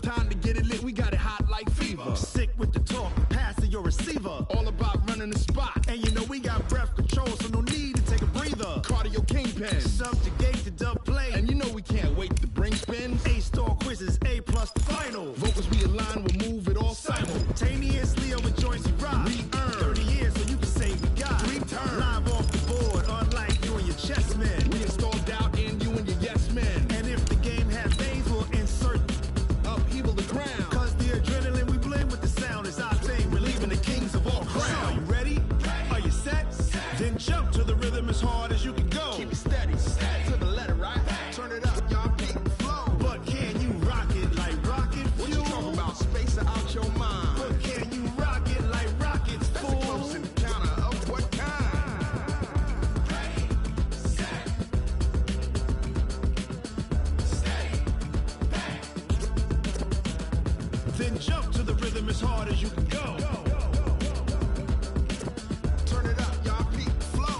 time to get it lit, we got it hot like fever. Sick with the talk, passing your receiver. All about running the spot. And you know we got breath control, so no need to take a breather. Cardio kingpin, subjugate the dub play. And you know we can't wait to bring spins. A-star quizzes, A+ the final. Vocals we align, we'll move it all simultaneously over joints you rock. We earn 30 years, so you can say we got 3 turns. Live off the board, unlike you and your chess men. We install doubt in you and your yes men. And if the game has veins, we'll insert upheaval the ground. Cause the adrenaline we blend with the sound is our thing. We're leaving the kings of all crowns. So are you ready? Are you set? Then jump to the rhythm as hard as you can go. Keep it steady, to the letter, right? Turn it up, y'all peak the flow. But can you rock it like rocket fuel? What you talking about? Space out your mind. But can you rock it like rockets, fool? That's a close encounter of what kind? Ready, set, steady, back. Then jump to the rhythm as hard as you can go. Turn it up, y'all peak the flow.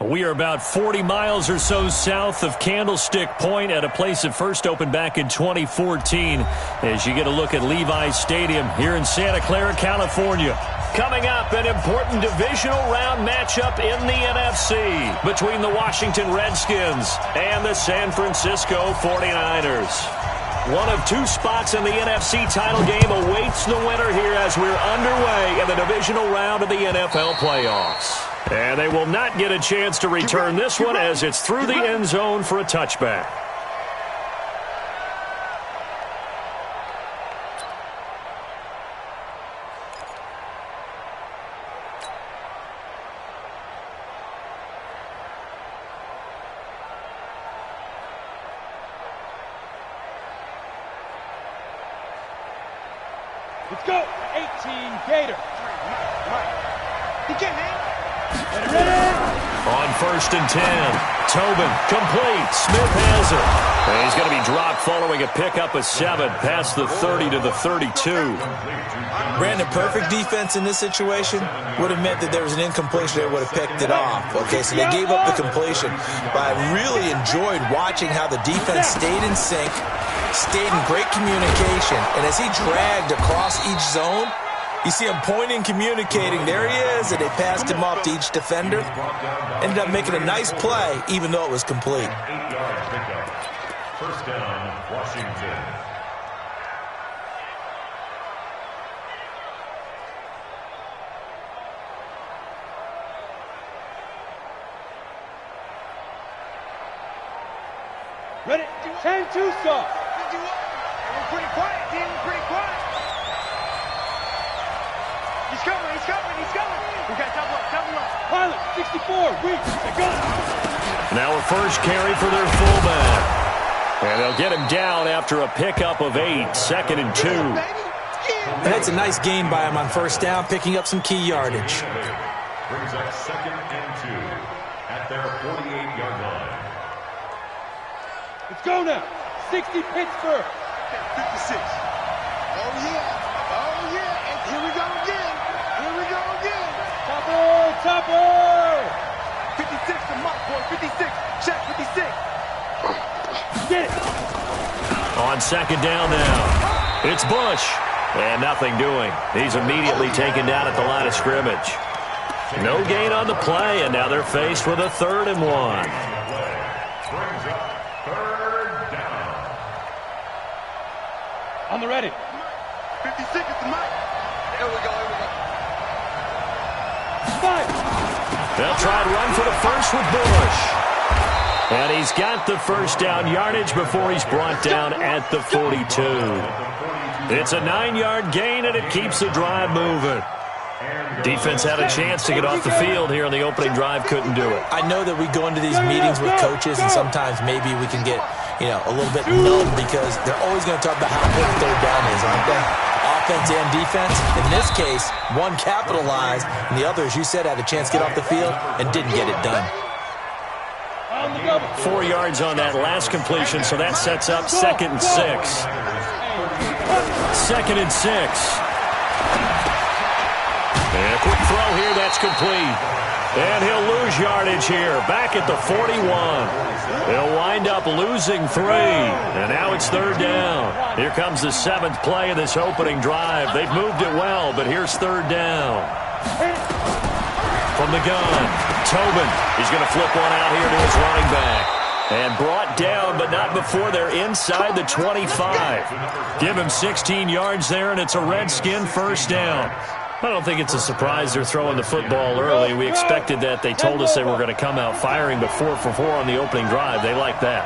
We are about 40 miles or so south of Candlestick Point at a place that first opened back in 2014 as you get a look at Levi's Stadium here in Santa Clara, California. Coming up, an important divisional round matchup in the NFC between the Washington Redskins and the San Francisco 49ers. One of 2 spots in the NFC title game awaits the winner here as we're underway in the divisional round of the NFL playoffs. And they will not get a chance to return this one as it's through the end zone for a touchback. Let's go. 18 Gator. He can't hang. On 1st and 10, Tobin complete. Smith has it. And he's going to be dropped following a pickup of 7 past the 30 to the 32. Brandon, perfect defense in this situation would have meant that there was an incompletion. They would have picked it off. Okay, so they gave up the completion. But I really enjoyed watching how the defense stayed in sync, stayed in great communication. And as he dragged across each zone, you see him pointing, communicating. There he is, and they passed him off to each defender. Ended up making a nice play, even though it was complete. 8-yard pickup. First down, Washington. Ready? 10-2 stop. We're pretty quiet, team. We're pretty quiet. He's coming. He's coming. He's coming. We got double up. Double up. Pilot, 64. Weak. They're going. Now a first carry for their fullback. And they'll get him down after a pickup of 8. 2nd and 2. And that's a nice gain by him on first down, picking up some key yardage. Brings up 2nd and 2 at their 48-yard line. Let's go now. 60 Pittsburgh. 56. Oh, yeah. Oh, yeah. And here we go again. Here we go again. Topper. Topper. 56 to Mark, boy. 56. Check 56. Get it. On 2nd down now. It's Bush. And nothing doing. He's immediately taken down at the line of scrimmage. No gain on the play, and now they're faced with a 3rd and 1. Brings up 3rd down. On the ready. 56 is the mic. Here we go. Here we go. 5. They'll try to run for the first with Bush. And he's got the first down yardage before he's brought down at the 42. It's a 9-yard gain, and it keeps the drive moving. Defense had a chance to get off the field here in the opening drive, couldn't do it. I know that we go into these meetings with coaches, and sometimes maybe we can get, a little bit numb because they're always going to talk about how important 3rd down is, aren't they? Offense and defense. In this case, one capitalized, and the other, as you said, had a chance to get off the field and didn't get it done. 4 yards on that last completion, so that sets up 2nd and 6. 2nd and 6. And a quick throw here, that's complete. And he'll lose yardage here, back at the 41. He'll wind up losing 3. And now it's 3rd down. Here comes the 7th play of this opening drive. They've moved it well, but here's 3rd down. From the gun, Tobin. He's going to flip one out here to his running back. And brought down, but not before they're inside the 25. Give him 16 yards there, and it's a Redskin 1st down. I don't think it's a surprise they're throwing the football early. We expected that. They told us they were going to come out firing, but 4 for 4 on the opening drive. They like that.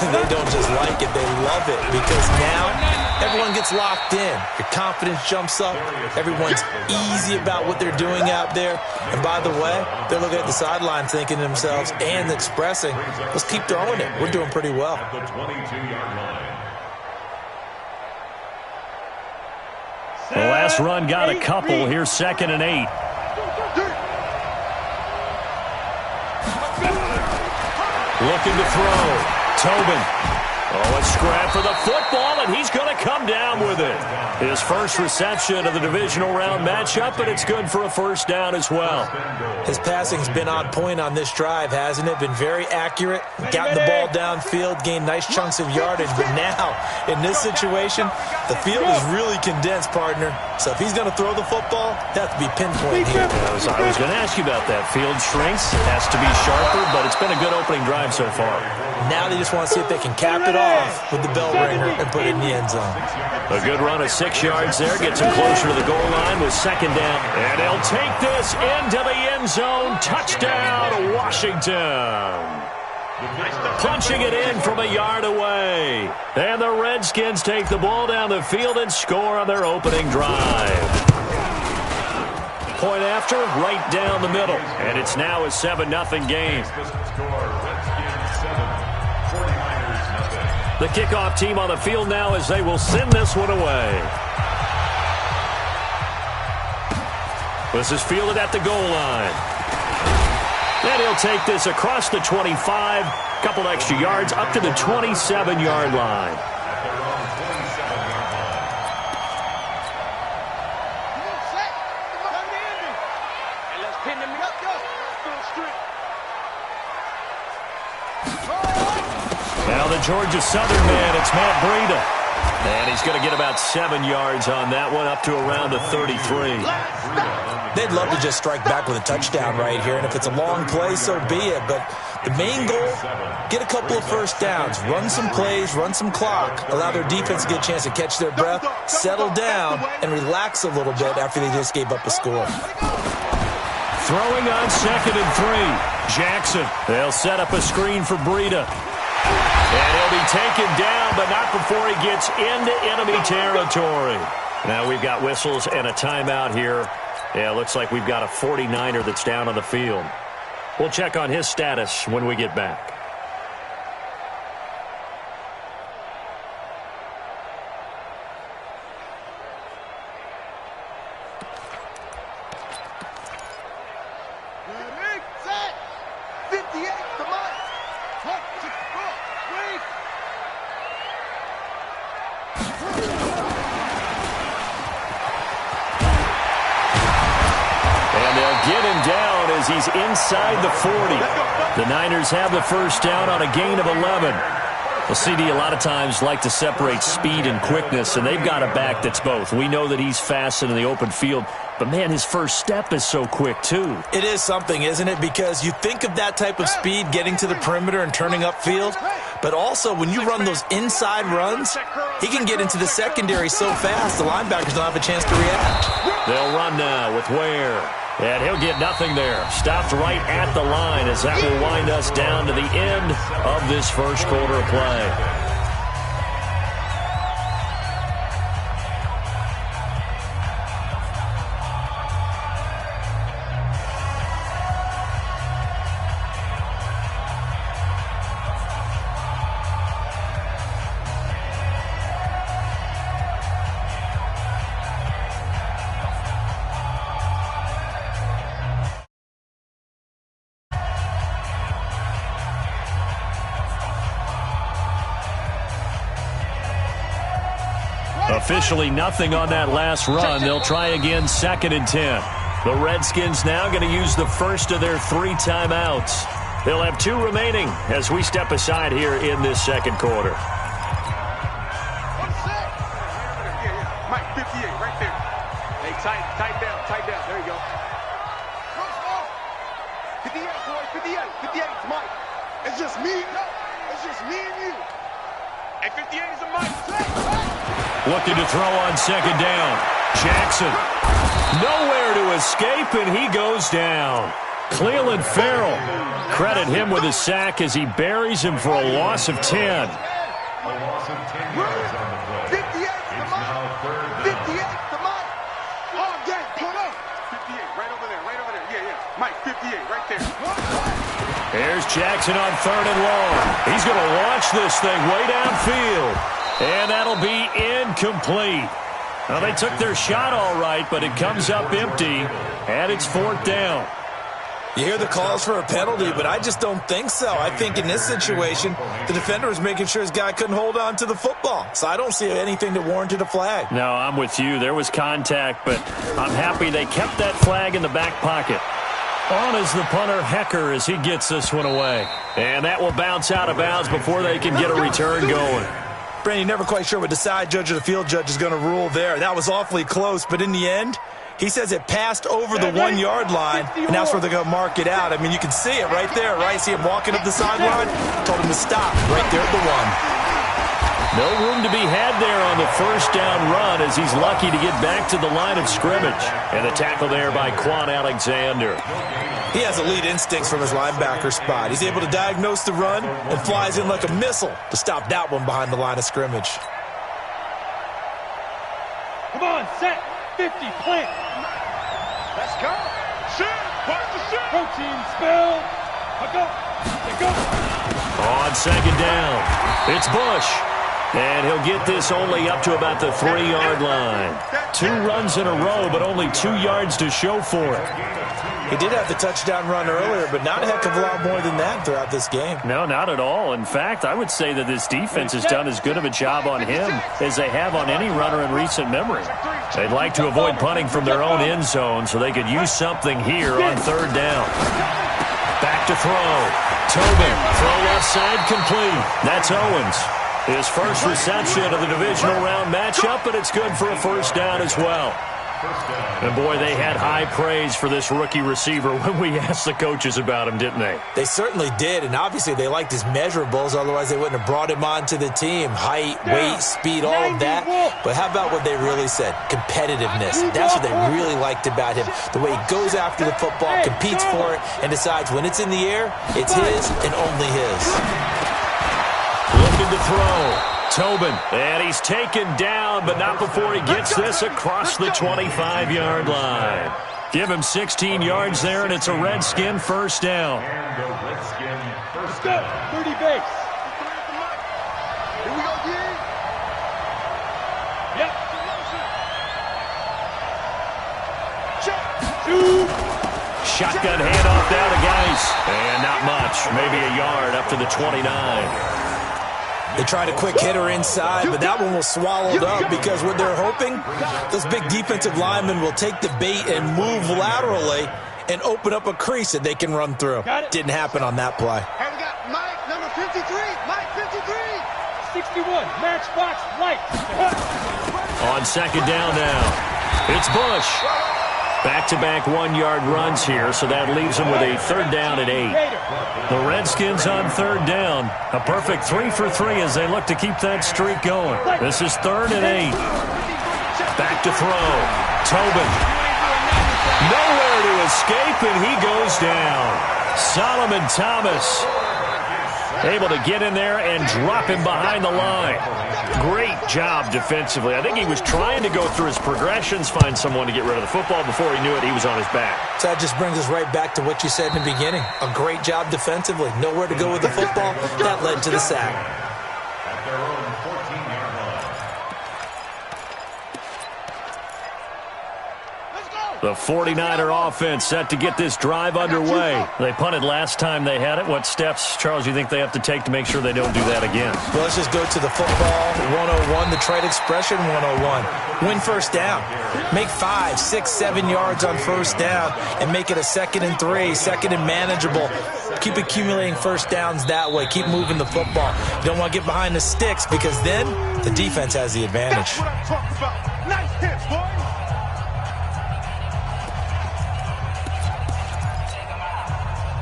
They don't just like it, they love it, because now everyone gets locked in. Your confidence jumps up. Everyone's easy about what they're doing out there. And by the way, they're looking at the sideline thinking to themselves and expressing, let's keep throwing it. We're doing pretty well. The 22-yard line. The last run got a couple. Here's 2nd and 8. Looking to throw. Tobin. Oh, a scrap for the football, and he's going to come down with it. His first reception of the divisional round matchup, but it's good for a 1st down as well. His passing's been on point on this drive, hasn't it? Been very accurate, gotten the ball downfield, gained nice chunks of yardage. But now, in this situation, the field is really condensed, partner. So if he's going to throw the football, that has to be pinpoint here. I was going to ask you about that. Field shrinks, has to be sharper, but it's been a good opening drive so far. Now they just want to see if they can cap it off with the bell ringer and put it in the end zone. A good run of 6 yards there. Gets him closer to the goal line with 2nd down. And he'll take this into the end zone. Touchdown, Washington. Punching it in from a yard away. And the Redskins take the ball down the field and score on their opening drive. Point after, right down the middle. And it's now a 7-0 game. The kickoff team on the field now as they will send this one away. This is fielded at the goal line. And he'll take this across the 25, couple extra yards up to the 27-yard line. Now the Georgia Southern man, it's Matt Breida. And he's going to get about 7 yards on that one, up to around the 33. They'd love to just strike back with a touchdown right here, and if it's a long play, so be it. But the main goal, get a couple of 1st downs, run some plays, run some clock, allow their defense to get a chance to catch their breath, settle down, and relax a little bit after they just gave up a score. Throwing on 2nd and 3. Jackson. They'll set up a screen for Breida. And he'll be taken down, but not before he gets into enemy territory. Now we've got whistles and a timeout here. Yeah, looks like we've got a 49er that's down on the field. We'll check on his status when we get back. He's inside the 40. The Niners have the 1st down on a gain of 11. Well, CD a lot of times like to separate speed and quickness, and they've got a back that's both. We know that he's fast in the open field, but, man, his first step is so quick, too. It is something, isn't it? Because you think of that type of speed getting to the perimeter and turning upfield, but also when you run those inside runs, he can get into the secondary so fast the linebackers don't have a chance to react. They'll run now with Ware. And he'll get nothing there. Stopped right at the line as that will wind us down to the end of this first quarter of play. Officially nothing on that last run. They'll try again, 2nd and 10. The Redskins now going to use the first of their 3 timeouts. They'll have 2 remaining as we step aside here in this second quarter. Mike, 58, right there. Hey, tight down. There you go. 58, boy, 58. 58, it's Mike. It's just me. It's just me and you. Hey, 58 is a Mike. Looking to throw on second down. Jackson. Nowhere to escape, and he goes down. Cleveland Farrell. Credit him with a sack as he buries him for a loss of 10. A loss of 10 yards on the play. 58 It's now third down. 58 to Mike. All day, put up. 58, right over there. Yeah. Mike, 58, right there. There's Jackson on third and long. He's going to launch this thing way downfield. And that'll be incomplete. Well, they took their shot all right, but it comes up empty, and it's 4th down. You hear the calls for a penalty, but I just don't think so. I think in this situation, the defender was making sure his guy couldn't hold on to the football. So I don't see anything that warranted a flag. No, I'm with you. There was contact, but I'm happy they kept that flag in the back pocket. On is the punter, Hecker, as he gets this one away. And that will bounce out of bounds before they can get a return going. Brandon, you're never quite sure what the side judge or the field judge is going to rule there. That was awfully close, but in the end, he says it passed over the 1-yard line, and that's where they're going to mark it out. I mean, you can see it right there, right? See him walking up the sideline? Told him to stop right there at the 1. No room to be had there on the first down run as he's lucky to get back to the line of scrimmage. And the tackle there by Quan Alexander. He has elite instincts from his linebacker spot. He's able to diagnose the run and flies in like a missile to stop that one behind the line of scrimmage. Come on, set. 50, plant. Let's go. Shoot. Watch the shoot. Protein spill. Go. On second down, it's Bush. And he'll get this only up to about the 3-yard line. 2 runs in a row, but only 2 yards to show for it. He did have the touchdown run earlier, but not a heck of a lot more than that throughout this game. No, not at all. In fact, I would say that this defense has done as good of a job on him as they have on any runner in recent memory. They'd like to avoid punting from their own end zone so they could use something here on third down. Back to throw. Tobin, throw left side complete. That's Owens. His first reception of the divisional round matchup, and it's good for a first down as well. And boy, they had high praise for this rookie receiver when we asked the coaches about him, didn't they? They certainly did, and obviously they liked his measurables, otherwise they wouldn't have brought him onto the team. Height, weight, speed, all of that. But how about what they really said? Competitiveness. That's what they really liked about him. The way he goes after the football, competes for it, and decides when it's in the air, it's his and only his. Looking to throw. Tobin, and he's taken down, but not before he gets this across the 25-yard line. Give him 16 yards there, and it's a Redskin first down. And the Redskin first down. 30 base. Here we go, D. Yep. Check. 2. Shotgun handoff down to Geis. And not much, maybe a yard up to the 29. They tried a quick hitter inside, but that one was swallowed up because what they're hoping, those big defensive linemen will take the bait and move laterally and open up a crease that they can run through. Didn't happen on that play. Hey, we got Mike, number 53. Mike, 53. 61, matchbox light. On second down now, it's Bush. Back-to-back 1-yard runs here, so that leaves them with a third down at 8. The Redskins on third down. A perfect 3 for 3 as they look to keep that streak going. This is third and 8. Back to throw. Tobin. Nowhere to escape, and he goes down. Solomon Thomas able to get in there and drop him behind the line. Great job defensively. I think he was trying to go through his progressions, find someone to get rid of the football. Before he knew it, he was on his back. So that just brings us right back to what you said in the beginning. A great job defensively. Nowhere to go with the football. That led to the sack. At their own 14-yard line. Let's go. The 49er offense set to get this drive underway. They punted last time they had it. What steps, Charles, you think they have to take to make sure they don't do that again? Well, let's just go to the football 101, the trade expression 101. Win first down. Make 5, 6, 7 yards on first down and make it a 2nd and 3, 2nd and manageable. Keep accumulating first downs that way. Keep moving the football. You don't want to get behind the sticks because then the defense has the advantage. That's what I'm talking about. Nice hits, boy.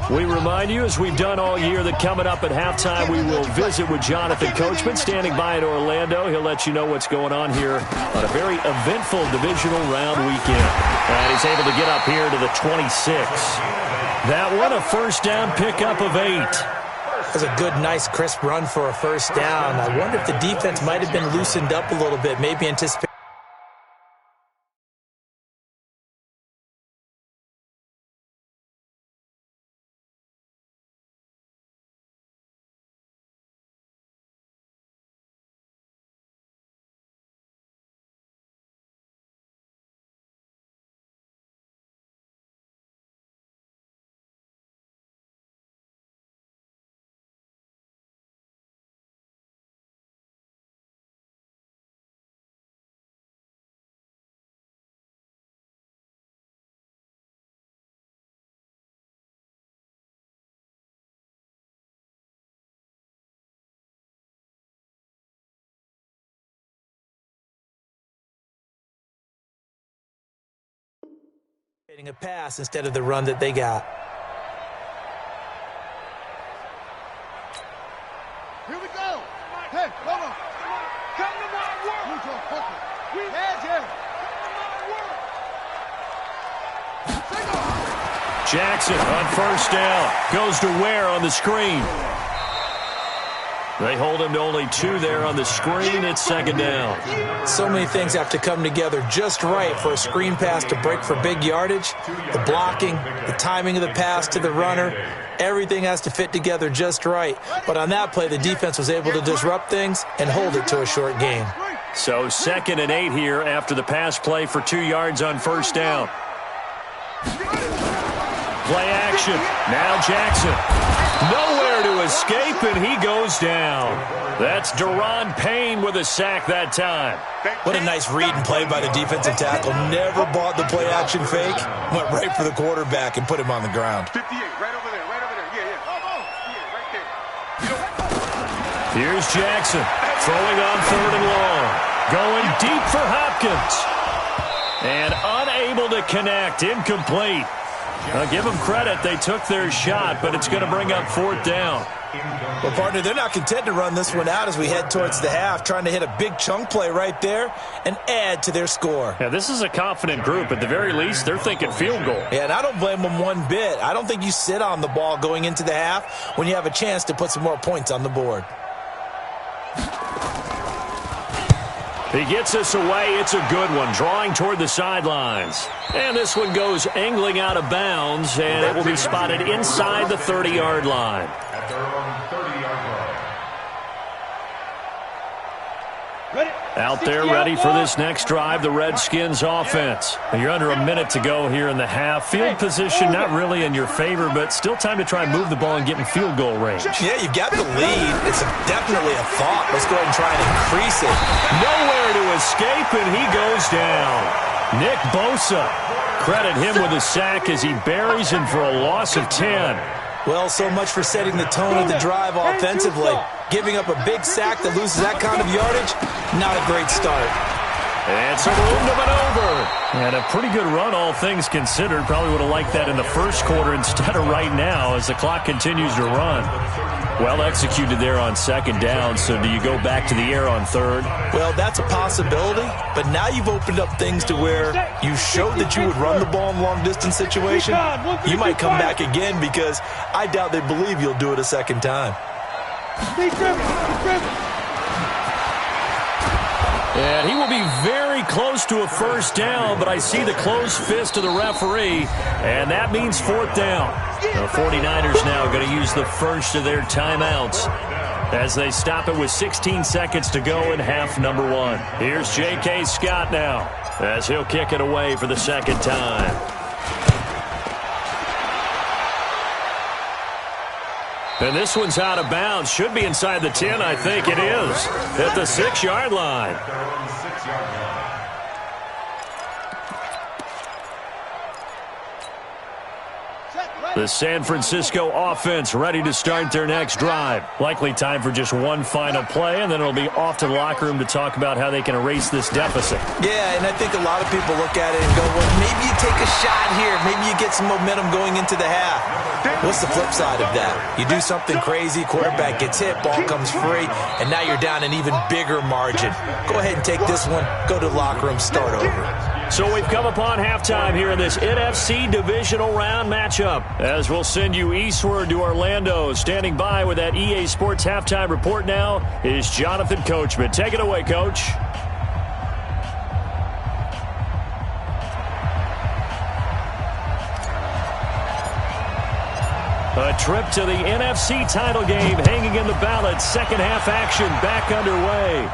We remind you, as we've done all year, that coming up at halftime, we will visit with Jonathan Coachman, standing by in Orlando. He'll let you know what's going on here on a very eventful divisional round weekend. And he's able to get up here to the 26. That one, a first down pickup of 8. That's a good, nice, crisp run for a first down. I wonder if the defense might have been loosened up a little bit, maybe anticipating. A pass instead of the run that they got. Here we go. Hey, hold on. Come to my work. We draw focus. We head here. Come to my work. Jackson on first down. Goes to Ware on the screen. They hold him to only 2 there on the screen. It's 2nd down. So many things have to come together just right for a screen pass to break for big yardage. The blocking, the timing of the pass to the runner, everything has to fit together just right. But on that play, the defense was able to disrupt things and hold it to a short gain. So 2nd and 8 here after the pass play for 2 yards on first down. Play action. Now Jackson. Nowhere to escape, and he goes down. That's Deron Payne with a sack that time. What a nice read and play by the defensive tackle. Never bought the play-action fake. Went right for the quarterback and put him on the ground. 58, right over there, right over there. Yeah, right there. Here's Jackson throwing on 3rd and long. Going deep for Hopkins. And unable to connect. Incomplete. I'll give them credit. They took their shot, but it's going to bring up 4th down. Well, partner, they're not content to run this one out as we head towards the half, trying to hit a big chunk play right there and add to their score. Yeah, this is a confident group. At the very least, they're thinking field goal. Yeah, and I don't blame them one bit. I don't think you sit on the ball going into the half when you have a chance to put some more points on the board. He gets us away. It's a good one, drawing toward the sidelines. And this one goes angling out of bounds, and it will be spotted inside the 30-yard line. At their own 30-yard line. Out there ready for this next drive, the Redskins offense. You're under a minute to go here in the half. Field position not really in your favor, but still time to try and move the ball and get in field goal range. Yeah, you've got the lead. It's definitely a thought. Let's go ahead and try and increase it. Nowhere to escape, and he goes down. Nick Bosa. Credit him with a sack as he buries him for a loss of 10. Well, so much for setting the tone of the drive offensively. Giving up a big sack that loses that kind of yardage, not a great start. And so room to maneuver. And a pretty good run, all things considered. Probably would have liked that in the first quarter instead of right now as the clock continues to run. Well executed there on 2nd down, so do you go back to the air on 3rd? Well, that's a possibility, but now you've opened up things to where you showed that you would run the ball in long-distance situation. You might come back again because I doubt they believe you'll do it a second time. And he will be very close to a first down, but I see the closed fist of the referee, and that means 4th down. The 49ers now going to use the first of their timeouts. as they stop it with 16 seconds to go in half number 1. Here's J.K. Scott now as he'll kick it away for the second time. And this one's out of bounds. Should be inside the 10, I think it is. At the 6-yard line. The San Francisco offense ready to start their next drive. Likely time for just one final play, and then it'll be off to the locker room to talk about how they can erase this deficit. Yeah, and I think a lot of people look at it and go, well, maybe you take a shot here. Maybe you get some momentum going into the half. What's the flip side of that? You do something crazy, quarterback gets hit, ball comes free, and now you're down an even bigger margin. Go ahead and take this one, go to the locker room, start over. So we've come upon halftime here in this NFC divisional round matchup. As we'll send you eastward to Orlando. Standing by with that EA Sports halftime report now is Jonathan Coachman. Take it away, Coach. A trip to the NFC title game hanging in the balance. Second half action back underway.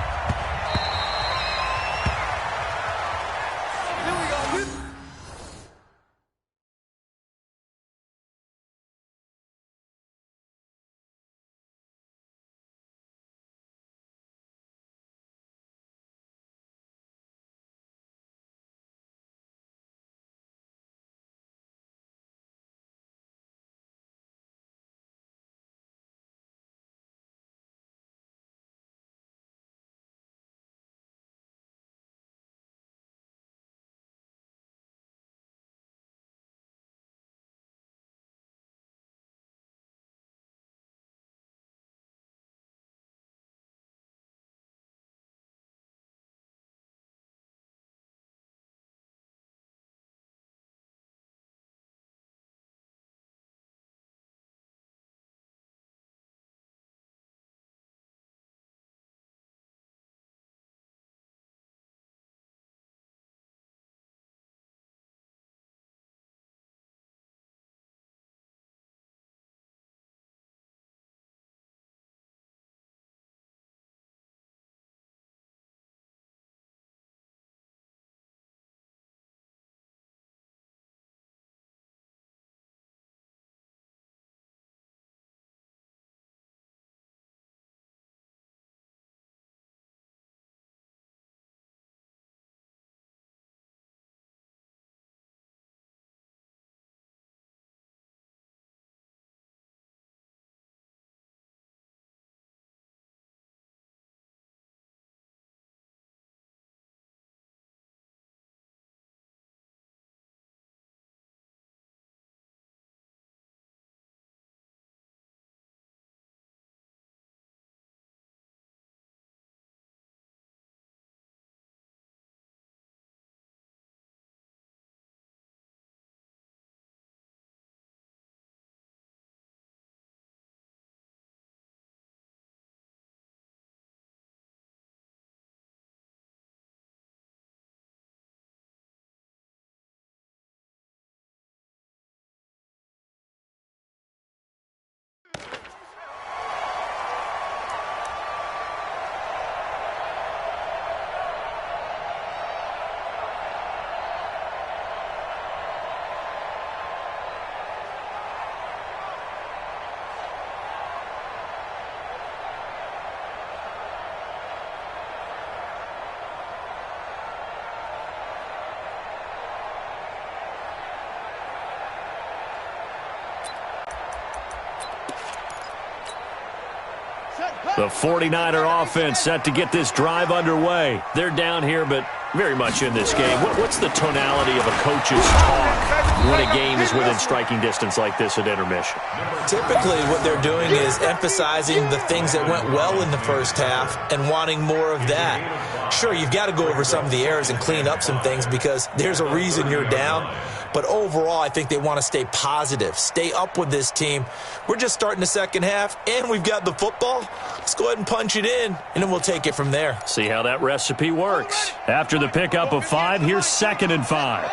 The 49er offense set to get this drive underway. They're down here, but very much in this game. What's the tonality of a coach's talk when a game is within striking distance like this at intermission? Typically, what they're doing is emphasizing the things that went well in the first half and wanting more of that. Sure, you've got to go over some of the errors and clean up some things because there's a reason you're down. But overall, I think they want to stay positive, stay up with this team. We're just starting the second half, and we've got the football. Let's go ahead and punch it in, and then we'll take it from there. See how that recipe works. After the pickup of 5, here's 2nd and 5.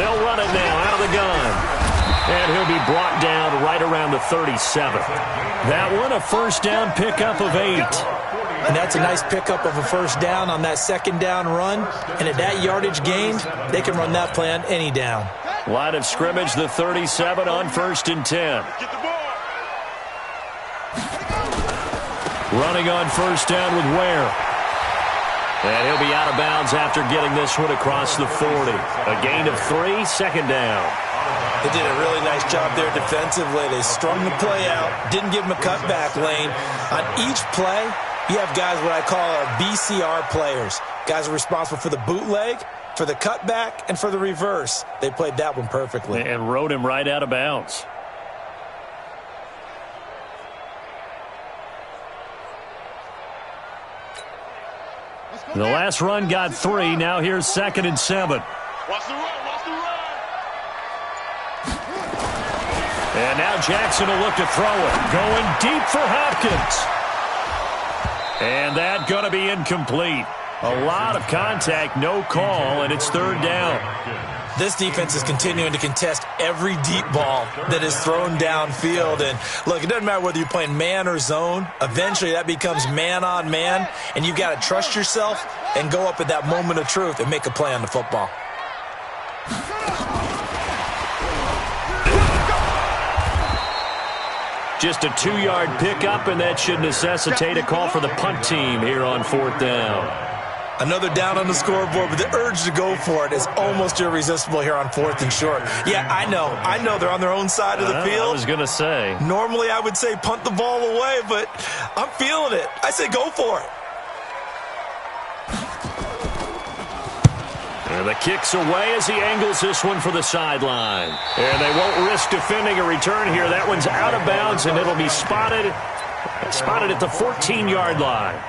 They'll run it now out of the gun. And he'll be brought down right around the 37. That one, a first down pickup of 8. And that's a nice pickup of a first down on that second down run. And at that yardage gained, they can run that play on any down. Line of scrimmage, the 37 on 1st and 10. Running on first down with Ware. And he'll be out of bounds after getting this one across the 40. A gain of 3, second down. They did a really nice job there defensively. They strung the play out, didn't give him a cutback lane. On each play, you have guys what I call our BCR players. Guys are responsible for the bootleg, for the cutback, and for the reverse. They played that one perfectly. And rode him right out of bounds. The last run got 3. Now here's 2nd and 7. Watch the run. Watch the run. And now Jackson will look to throw it. Going deep for Hopkins. And that going to be incomplete. A lot of contact, no call, and it's 3rd down. This defense is continuing to contest every deep ball that is thrown downfield. And, look, it doesn't matter whether you're playing man or zone. Eventually that becomes man on man, and you've got to trust yourself and go up at that moment of truth and make a play on the football. Just a 2-yard pickup, and that should necessitate a call for the punt team here on 4th down. Another down on the scoreboard, but the urge to go for it is almost irresistible here on 4th and short. Yeah, I know they're on their own side of the field. I was going to say. Normally I would say punt the ball away, but I'm feeling it. I say go for it. And the kick's away as he angles this one for the sideline. And they won't risk defending a return here. That one's out of bounds, and it'll be spotted at the 14-yard line.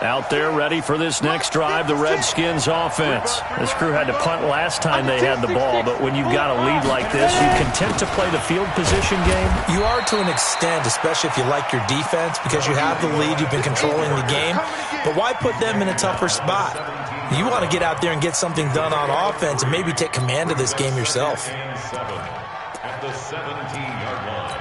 Out there ready for this next drive, the Redskins offense. This crew had to punt last time they had the ball, but when you've got a lead like this, you content to play the field position game? You are to an extent, especially if you like your defense, because you have the lead, you've been controlling the game. But why put them in a tougher spot? You want to get out there and get something done on offense and maybe take command of this game yourself. At the 17-yard line.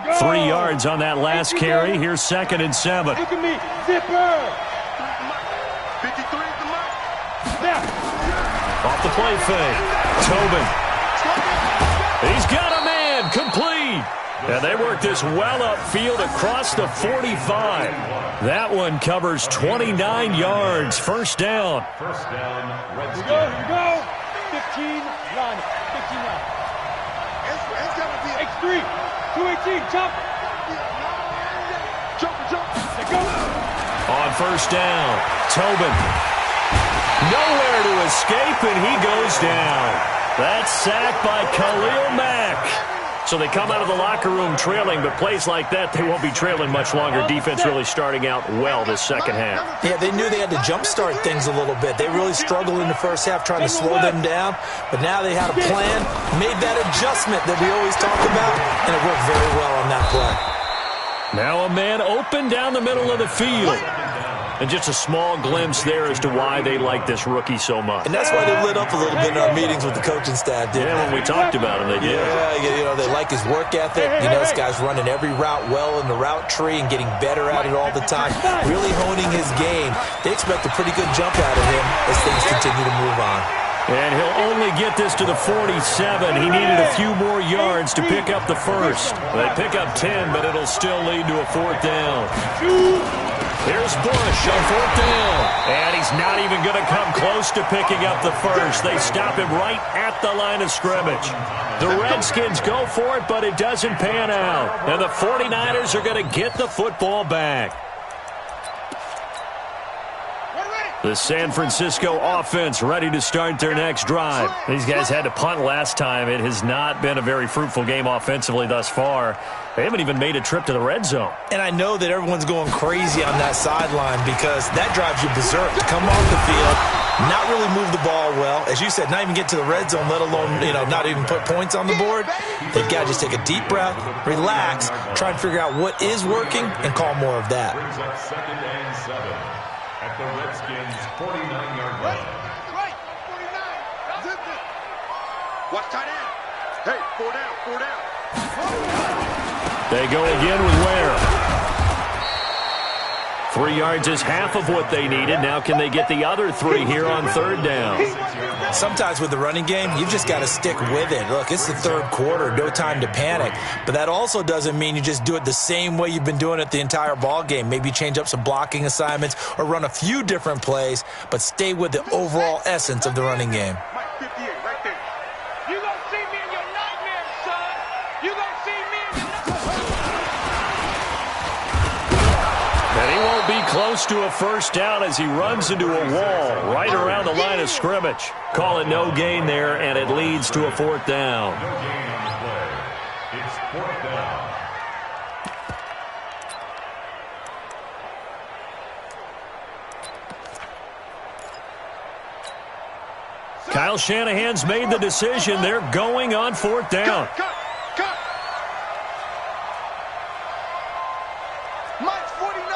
Go. 3 yards on that last carry. Here's 2nd and 7. Look at me. Zipper. 53 the mark. Off the play fake. Tobin. He's got a man. Complete. And they work this well upfield across the 45. That one covers 29 yards. First down. First down, Redskins. Here you go. 15 line. 15 line. X3. 218. Jump. Jump. Let go. On first down, Tobin. Nowhere to escape, and he goes down. That's sacked by Khalil Mack. So they come out of the locker room trailing, but plays like that, they won't be trailing much longer. Defense really starting out well this second half. Yeah, they knew they had to jumpstart things a little bit. They really struggled in the first half trying to slow them down, but now they had a plan, made that adjustment that we always talk about, and it worked very well on that play. Now a man open down the middle of the field. And just a small glimpse there as to why they like this rookie so much. And that's why they lit up a little bit in our meetings with the coaching staff, didn't they? When we talked about him, they did. Yeah, they like his work ethic. You know, this guy's running every route well in the route tree and getting better at it all the time, really honing his game. They expect a pretty good jump out of him as things continue to move on. And he'll only get this to the 47. He needed a few more yards to pick up the first. They pick up 10, but it'll still lead to a 4th down. Here's Bush on 4th down. And he's not even going to come close to picking up the first. They stop him right at the line of scrimmage. The Redskins go for it, but it doesn't pan out. And the 49ers are going to get the football back. The San Francisco offense ready to start their next drive. These guys had to punt last time. It has not been a very fruitful game offensively thus far. They haven't even made a trip to the red zone. And I know that everyone's going crazy on that sideline because that drives you berserk. To come off the field, not really move the ball well. As you said, not even get to the red zone, let alone, not even put points on the board. They've got to just take a deep breath, relax, try and figure out what is working, and call more of that. Brings up 2nd and 7 at the Redskins' 49-yard line. Right, 49. Watch tight end. Hey, 4 down. They go again with Ware. 3 yards is half of what they needed. Now can they get the other 3 here on 3rd down? Sometimes with the running game, you've just got to stick with it. Look, it's the 3rd quarter, no time to panic. But that also doesn't mean you just do it the same way you've been doing it the entire ball game. Maybe change up some blocking assignments or run a few different plays, but stay with the overall essence of the running game. Mike 58, right there. You gonna see me in your nightmares, son. You gonna see me in your And he won't be close to a first down as he runs into a wall right around the line of scrimmage. Call it no gain there, and it leads to a 4th down. No gain on the play. It's 4th down. Kyle Shanahan's made the decision. They're going on 4th down. Cut. Mike's 49.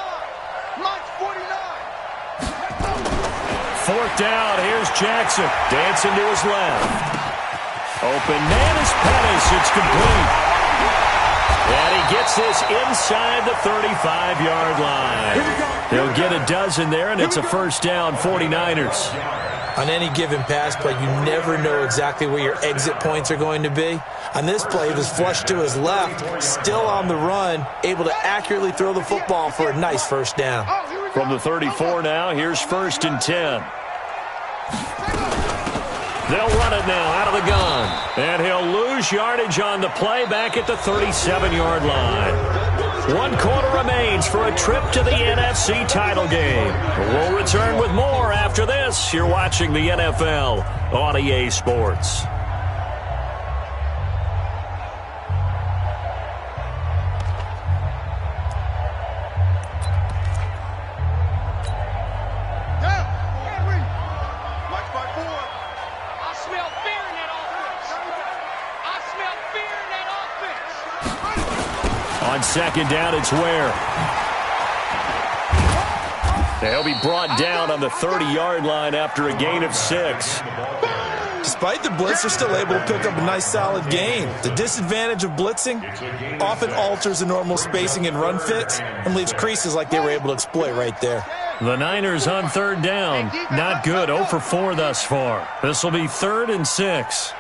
4th down. Here's Jackson. Dancing to his left. Open man is Pettis. It's complete. And he gets this inside the 35-yard line. He'll get a dozen there, and it's a first down, 49ers. On any given pass play, you never know exactly where your exit points are going to be. On this play, he was flushed to his left, still on the run, able to accurately throw the football for a nice first down. From the 34 now, here's 1st and 10. They'll run it now out of the gun. And he'll lose yardage on the play back at the 37-yard line. 1 quarter remains for a trip to the NFC title game. We'll return with more after this. You're watching the NFL on EA Sports. On 2nd down, it's Ware. They'll be brought down on the 30-yard line after a gain of 6. Despite the blitz, they're still able to pick up a nice solid gain. The disadvantage of blitzing often alters the normal spacing and run fits and leaves creases like they were able to exploit right there. The Niners on 3rd down. Not good. 0 for 4 thus far. This will be 3rd and 6.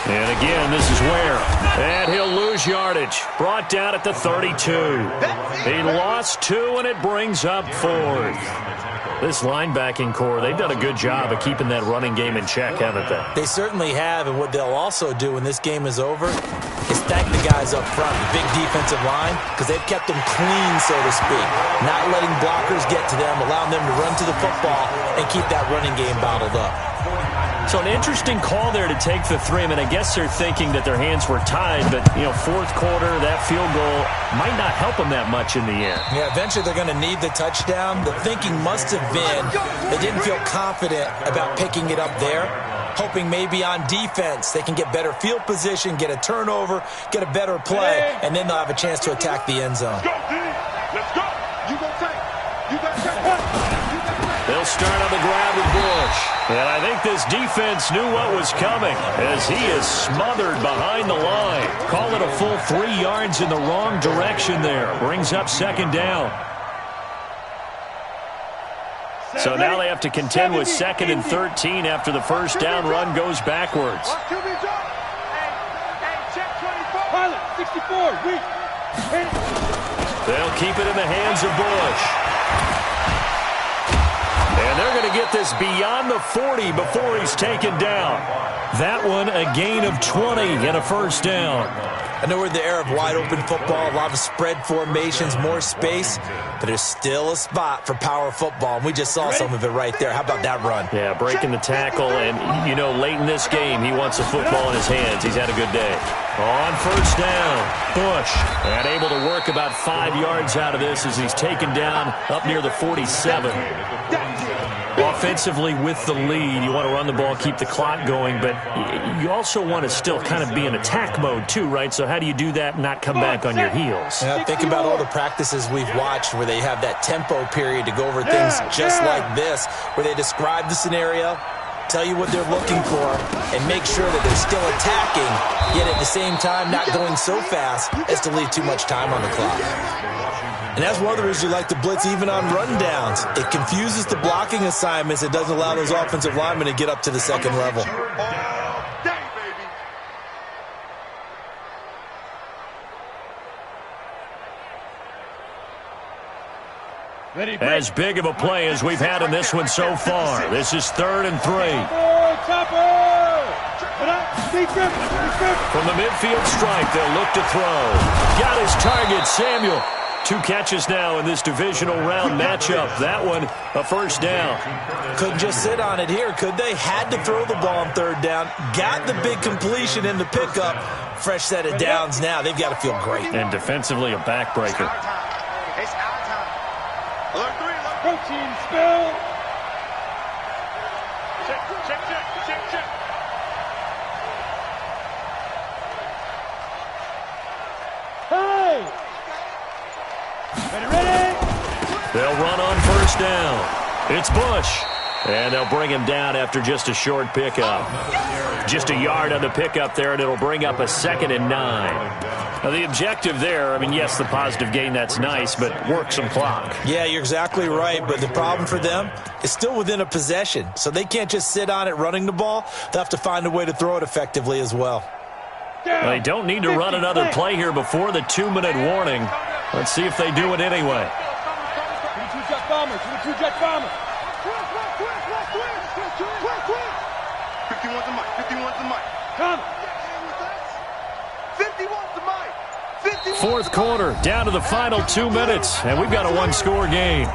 And again, this is Ware. And he'll lose yardage. Brought down at the 32. He lost 2, and it brings up 4th. This linebacking core, they've done a good job of keeping that running game in check, haven't they? They certainly have, and what they'll also do when this game is over is thank the guys up front, the big defensive line, because they've kept them clean, so to speak. Not letting blockers get to them, allowing them to run to the football and keep that running game bottled up. So an interesting call there to take the 3. I mean, I guess they're thinking that their hands were tied, but, 4th quarter, that field goal might not help them that much in the end. Yeah, eventually they're going to need the touchdown. The thinking must have been they didn't feel confident about picking it up there, hoping maybe on defense they can get better field position, get a turnover, get a better play, and then they'll have a chance to attack the end zone. Let's go. You gonna take. You got to take. They'll start on the ground with Bush. And I think this defense knew what was coming as he is smothered behind the line. Call it a full 3 yards in the wrong direction there. Brings up 2nd down. So now they have to contend with 2nd and 13 after the first down run goes backwards. Pilot, 64, weak. They'll keep it in the hands of Bush. And they're going to get this beyond the 40 before he's taken down. That one a gain of 20 and a first down. I know we're in the era of wide-open football, a lot of spread formations, more space, but there's still a spot for power football, and we just saw some of it right there. How about that run? Yeah, breaking the tackle, and, you know, late in this game, he wants the football in his hands. He's had a good day. On first down, Bush, and able to work about 5 yards out of this as he's taken down up near the 47. Offensively with the lead, you want to run the ball, keep the clock going, but you also want to still kind of be in attack mode too, right? So how do you do that and not come back on your heels? Yeah, think about all the practices we've watched where they have that tempo period to go over things just like this, where they describe the scenario, tell you what they're looking for, and make sure that they're still attacking, yet at the same time not going so fast as to leave too much time on the clock. And that's one of the reasons you like to blitz even on rundowns. It confuses the blocking assignments. It doesn't allow those offensive linemen to get up to the second level. As big of a play as we've had in this one so far. This is 3rd and 3. From the midfield stripe, they'll look to throw. Got his target, Samuel. 2 catches now in this divisional round matchup. That one, a first down. Couldn't just sit on it here, could they? Had to throw the ball on 3rd down. Got the big completion in the pickup. Fresh set of downs now. They've got to feel great. And defensively, a backbreaker. It's our time. Alert 3, alert. Protein spill. Check. Hey! Ready? They'll run on first down. It's Bush. And they'll bring him down after just a short pickup. Just a yard on the pickup there, and it'll bring up a 2nd and 9. Now, the objective there, I mean, yes, the positive gain, that's nice, but work some clock. Yeah, you're exactly right, but the problem for them is still within a possession, so they can't just sit on it running the ball. They'll have to find a way to throw it effectively as well. Well, they don't need to run another play here before the 2-minute warning. Let's see if they do it anyway. 22-jet bombers. 52-jet bombers. 51's the mic. 51's the mic. Come. 51's the mic. 4th quarter, down to the final 2 minutes, and we've got a 1-score game.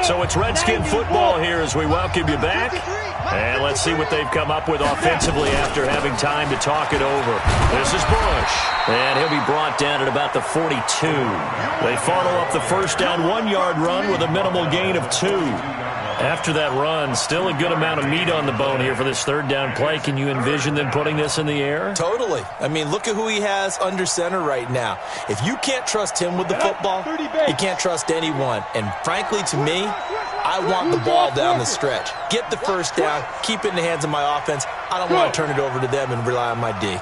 So it's Redskin football here as we welcome you back. And let's see what they've come up with offensively after having time to talk it over. This is Bush. And he'll be brought down at about the 42. They follow up the first down 1-yard run with a minimal gain of 2. After that run, still a good amount of meat on the bone here for this 3rd down play. Can you envision them putting this in the air? Totally. I mean, look at who he has under center right now. If you can't trust him with the football, you can't trust anyone. And frankly, to me, I want the ball down the stretch. Get the first down, keep it in the hands of my offense. I don't want to turn it over to them and rely on my D.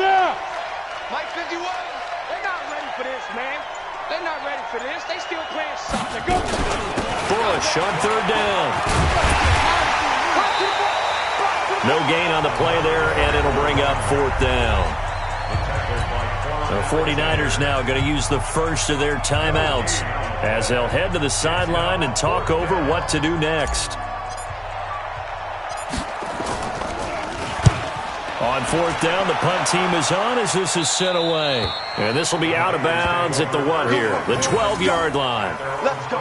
Now, Mike 51, they're not ready for this, man. They're not ready for this. They still playing soccer. Go. Bush on 3rd down. No gain on the play there, and it'll bring up 4th down. The 49ers now going to use the first of their timeouts as they'll head to the sideline and talk over what to do next. On 4th down, the punt team is on as this is sent away. And this will be out of bounds at the what here? The 12-yard line. Let's go.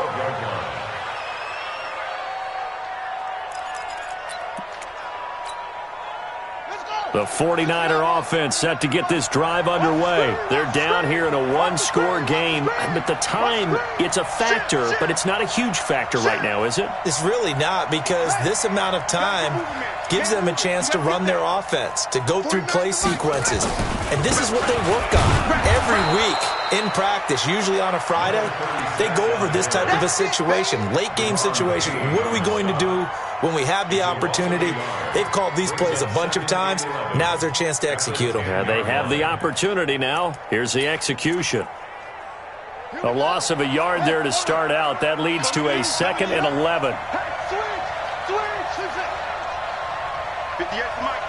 The 49er offense set to get this drive underway. They're down here in a 1-score game. But the time, it's a factor, but it's not a huge factor right now, is it? It's really not, because this amount of time gives them a chance to run their offense, to go through play sequences. And this is what they work on every week in practice, usually on a Friday. They go over this type of a situation, late game situation. What are we going to do when we have the opportunity? They've called these plays a bunch of times. Now's their chance to execute them. Yeah, they have the opportunity now. Here's the execution. A loss of a yard there to start out. That leads to a 2nd and 11. 58 to Mike,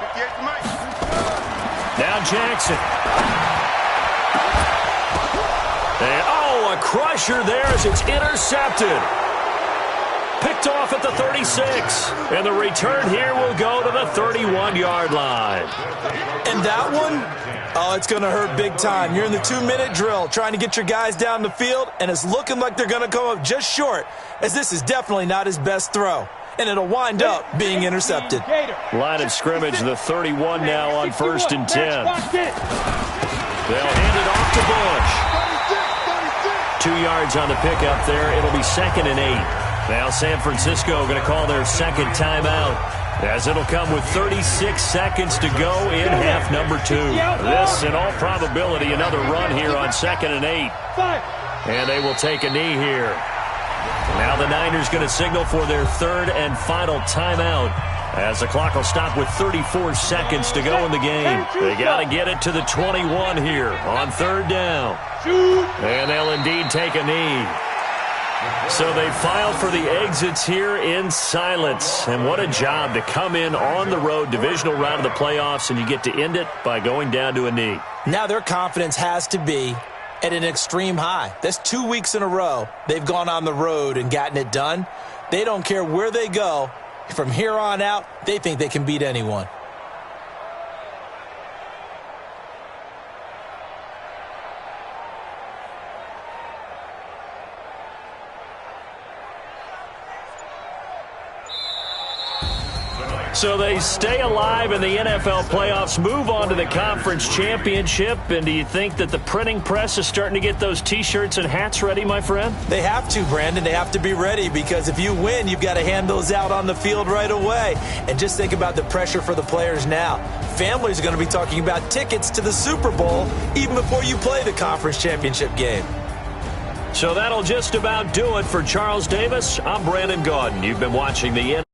58 to Mike. Now Jackson. And a crusher there as it's intercepted. Picked off at the 36. And the return here will go to the 31-yard line. And that one, oh, it's going to hurt big time. You're in the 2-minute drill trying to get your guys down the field, and it's looking like they're going to come up just short, as this is definitely not his best throw. And it'll wind up being intercepted. Line of scrimmage, the 31 now on 1st and 10. They'll hand it off to Bush. 2 yards on the pickup there. It'll be 2nd and 8. Now San Francisco going to call their second timeout, as it'll come with 36 seconds to go in half number 2. This, in all probability, another run here on 2nd and 8. And they will take a knee here. Now the Niners going to signal for their 3rd and final timeout, as the clock will stop with 34 seconds to go in the game. They got to get it to the 21 here on 3rd down. And they'll indeed take a knee. So they filed for the exits here in silence. And what a job to come in on the road, divisional round of the playoffs, and you get to end it by going down to a knee. Now their confidence has to be at an extreme high. That's 2 weeks in a row they've gone on the road and gotten it done. They don't care where they go. From here on out, they think they can beat anyone. So they stay alive in the NFL playoffs, move on to the conference championship. And do you think that the printing press is starting to get those T-shirts and hats ready, my friend? They have to, Brandon. They have to be ready, because if you win, you've got to hand those out on the field right away. And just think about the pressure for the players now. Families are going to be talking about tickets to the Super Bowl even before you play the conference championship game. So that'll just about do it for Charles Davis. I'm Brandon Gaudin. You've been watching the